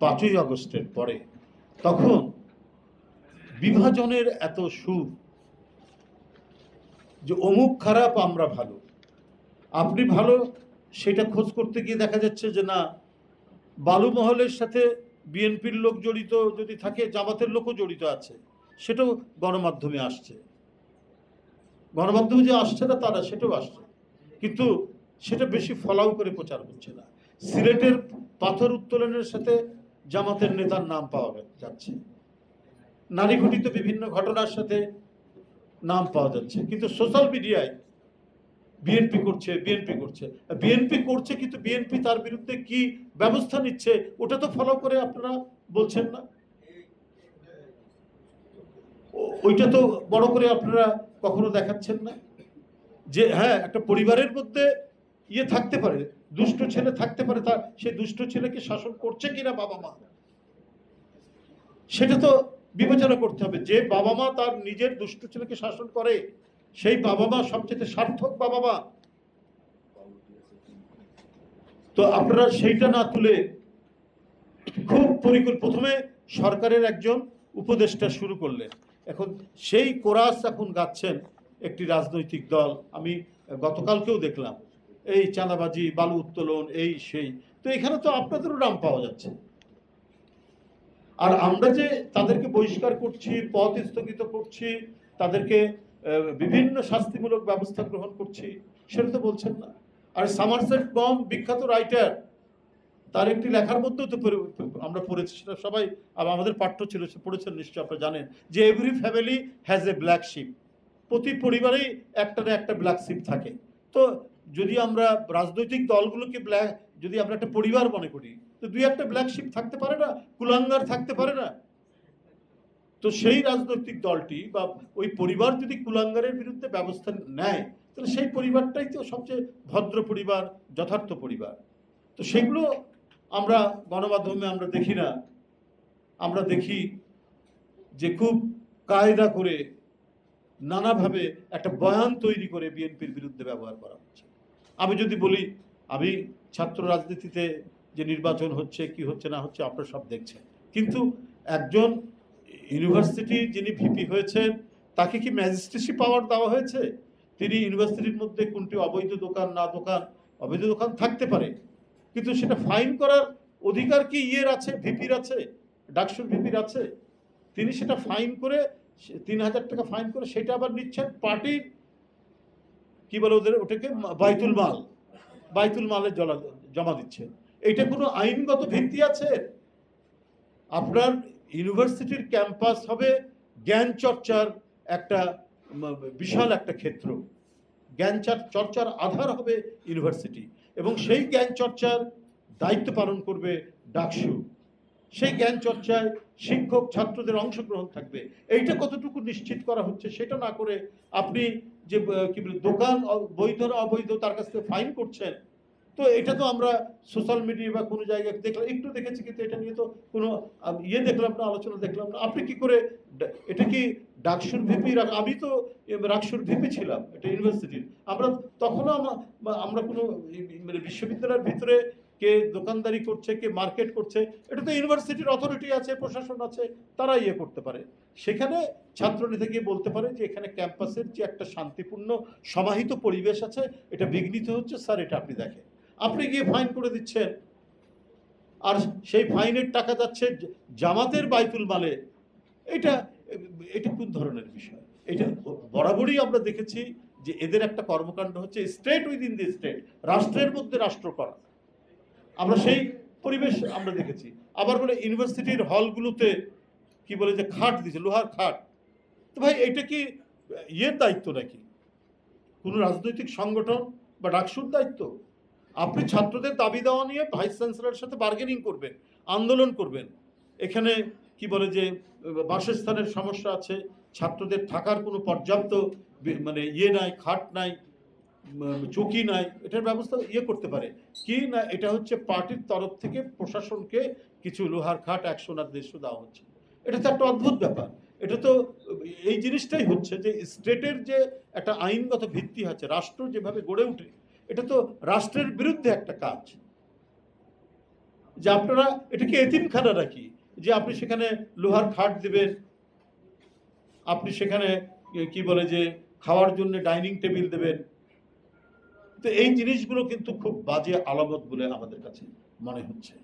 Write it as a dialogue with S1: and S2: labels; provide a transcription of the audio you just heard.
S1: 5ই আগস্টের পরে, তখন বিভাজনের এত সুর যে অমুক খারাপ আমরা ভালো, আপনি ভালো, সেটা খোঁজ করতে গিয়ে দেখা যাচ্ছে যে না, বালু মহলের সাথে বিএনপির লোক জড়িত যদি থাকে, জামাতের লোকও জড়িত আছে, সেটাও গণমাধ্যমে আসছে। গণমাধ্যমে যে আসছে না তারা, সেটাও আসছে, কিন্তু সেটা বেশি ফলাও করে প্রচার হচ্ছে না। সিলেটের পাথর উত্তোলনের সাথে জামাতের নেতার নাম পাওয়া যাচ্ছে, নারী ঘটিত বিভিন্ন ঘটনার সাথে নাম পাওয়া যাচ্ছে, কিন্তু সোশ্যাল মিডিয়ায় বিএনপি করছে, বিএনপি করছে, বিএনপি করছে, কিন্তু বিএনপি তার বিরুদ্ধে কি ব্যবস্থা নিচ্ছে ওটা তো ফলো করে আপনারা বলছেন না। ওইটা তো বড় করে আপনারা কখনো দেখাচ্ছেন না যে হ্যাঁ, একটা পরিবারের মধ্যে ইয়ে থাকতে পারে, দুষ্ট ছেলে থাকতে পারে, তার সেই দুষ্ট ছেলেকে শাসন করছে কিনা বাবা মা, সেটা তো বিবেচনা করতে হবে। যে বাবা মা তার নিজের দুষ্ট ছেলেকে শাসন করে, সেই বাবা মা সবচেয়ে সার্থক বাবা মা। তো আপনারা সেইটা না তুলে খুব প্রথমে সরকারের একজন উপদেষ্টা শুরু করলেন, এখন সেই কোরাস এখন গাচ্ছেন একটি রাজনৈতিক দল। আমি গতকালকেও দেখলাম এই চাঁদাবাজি, বালু উত্তোলন, এই সেই, তো এখানে তো আপনাদেরও নাম পাওয়া যাচ্ছে। আর আমরা যে তাদেরকে বহিষ্কার করছি, পথ স্থগিত করছি, তাদেরকে বিভিন্ন শাস্তিমূলক ব্যবস্থা গ্রহণ করছি, সেটা তো বলছেন না। আর সামারসেট মম, বিখ্যাত রাইটার, তার একটি লেখার মধ্যেও তো আমরা পড়েছি, সেটা সবাই আমাদের পাঠ্য ছিল, সে পড়েছেন নিশ্চয়ই, আপনারা জানেন যে every family has a black sheep, প্রতি পরিবারেই একটা না একটা ব্ল্যাক শিপ থাকে। তো যদি আমরা রাজনৈতিক দলগুলোকে যদি আমরা একটা পরিবার মনে করি, তো দুই একটা ব্ল্যাক শিপ থাকতে পারে না, কুলাঙ্গার থাকতে পারে না? তো সেই রাজনৈতিক দলটি বা ওই পরিবার যদি কুলাঙ্গারের বিরুদ্ধে ব্যবস্থা নেয়, তাহলে সেই পরিবারটাই তো সবচেয়ে ভদ্র পরিবার, যথার্থ পরিবার। তো সেগুলো আমরা গণমাধ্যমে আমরা দেখি না, আমরা দেখি যে খুব কায়দা করে নানাভাবে একটা বয়ান তৈরি করে বিএনপির বিরুদ্ধে ব্যবহার করা হচ্ছে। আমি যদি বলি, আমি ছাত্র রাজনীতিতে যে নির্বাচন হচ্ছে কি হচ্ছে না হচ্ছে আপনারা সব দেখছেন, কিন্তু একজন ইউনিভার্সিটি যিনি ভিপি হয়েছেন, তাকে কি ম্যাজিস্ট্রেসি পাওয়ার দেওয়া হয়েছে? তিনি ইউনিভার্সিটির মধ্যে কোনটি অবৈধ দোকান, না দোকান, অবৈধ দোকান থাকতে পারে, কিন্তু সেটা ফাইন করার অধিকার কি ইয়ের আছে, ভিপির আছে, ডাকসুর ভিপির আছে? তিনি সেটা ফাইন করে 3000 টাকা ফাইন করে সেটা আবার নিচ্ছেন পার্টির, কি বলে ওদের ওটাকে, বাইতুল মাল, বাইতুল মালে জমা দিচ্ছে। এটা কোনো আইনগত ভিত্তি আছে? আপনার ইউনিভার্সিটির ক্যাম্পাস হবে জ্ঞান চর্চার একটা বিশাল একটা ক্ষেত্র, জ্ঞান চর্চার আধার হবে ইউনিভার্সিটি, এবং সেই জ্ঞান চর্চার দায়িত্ব পালন করবে ডাকসু। সেই জ্ঞান চর্চায় শিক্ষক ছাত্রদের অংশগ্রহণ থাকবে। এইটা কতটুকু নিশ্চিত করা হচ্ছে সেটা না করে আপনি যে কি বলে দোকান বৈধ না অবৈধ তার কাছ থেকে ফাইন করছেন, তো এটা তো আমরা সোশ্যাল মিডিয়া বা কোনো জায়গায় দেখলাম, একটু দেখেছি, কিন্তু এটা নিয়ে তো কোনো ইয়ে দেখলাম না, আলোচনা দেখলাম না। আপনি কি করে, এটা কি ডাকসুর ভিপি, আমি তো রাকসুর ভিপি ছিলাম এটা ইউনিভার্সিটির, আমরা তখনও আমরা কোনো মানে বিশ্ববিদ্যালয়ের ভিতরে কে দোকানদারি করছে, কে মার্কেট করছে, এটা তো ইউনিভার্সিটির অথরিটি আছে, প্রশাসন আছে, তারা ইয়ে করতে পারে। সেখানে ছাত্রনেতা গিয়ে বলতে পারে যে এখানে ক্যাম্পাসের যে একটা শান্তিপূর্ণ সমাহিত পরিবেশ আছে, এটা বিঘ্নিত হচ্ছে, স্যার এটা আপনি দেখেন। আপনি গিয়ে ফাইন করে দিচ্ছেন, আর সেই ফাইনের টাকা যাচ্ছে জামাতের বাইতুল মালে। এটা এটা কোন ধরনের বিষয়? এটা বরাবরই আমরা দেখেছি যে এদের একটা কর্মকাণ্ড হচ্ছে স্টেট উইদিন দি স্টেট, রাষ্ট্রের মধ্যে রাষ্ট্র করা। আমরা সেই পরিবেশ আমরা দেখেছি। আবার বলে ইউনিভার্সিটির হলগুলোতে কি বলে যে খাট দিচ্ছে, লোহার খাট। তো ভাই এটা কি ইয়ের দায়িত্ব নাকি, কোনো রাজনৈতিক সংগঠন বা ডাকসুর দায়িত্ব? আপনি ছাত্রদের দাবি দেওয়া নিয়ে ভাইস চ্যান্সেলরের সাথে বার্গেনিং করবেন, আন্দোলন করবেন। এখানে কি বলে যে বাসস্থানের সমস্যা আছে, ছাত্রদের থাকার কোনো পর্যাপ্ত মানে ইয়ে নাই, খাট নাই, চৌকি নাই, এটার ব্যবস্থা ইয়ে করতে পারে কি না? এটা হচ্ছে পার্টির তরফ থেকে প্রশাসনকে কিছু লোহার খাট 100 না 150 দেওয়া হচ্ছে। এটা তো একটা অদ্ভুত ব্যাপার। এটা তো এই জিনিসটাই হচ্ছে যে স্টেটের যে একটা আইনগত ভিত্তি আছে, রাষ্ট্র যেভাবে গড়ে ওঠে, এটা তো রাষ্ট্রের বিরুদ্ধে একটা কাজ। যে আপনারা এটাকে এতিমখানা নাকি, যে আপনি সেখানে লোহার খাট দেবেন, আপনি সেখানে কি বলে যে খাওয়ার জন্য ডাইনিং টেবিল দেবেন। তো এই জিনিসগুলো কিন্তু খুব বাজে আলামত বলে আমাদের কাছে মনে হচ্ছে।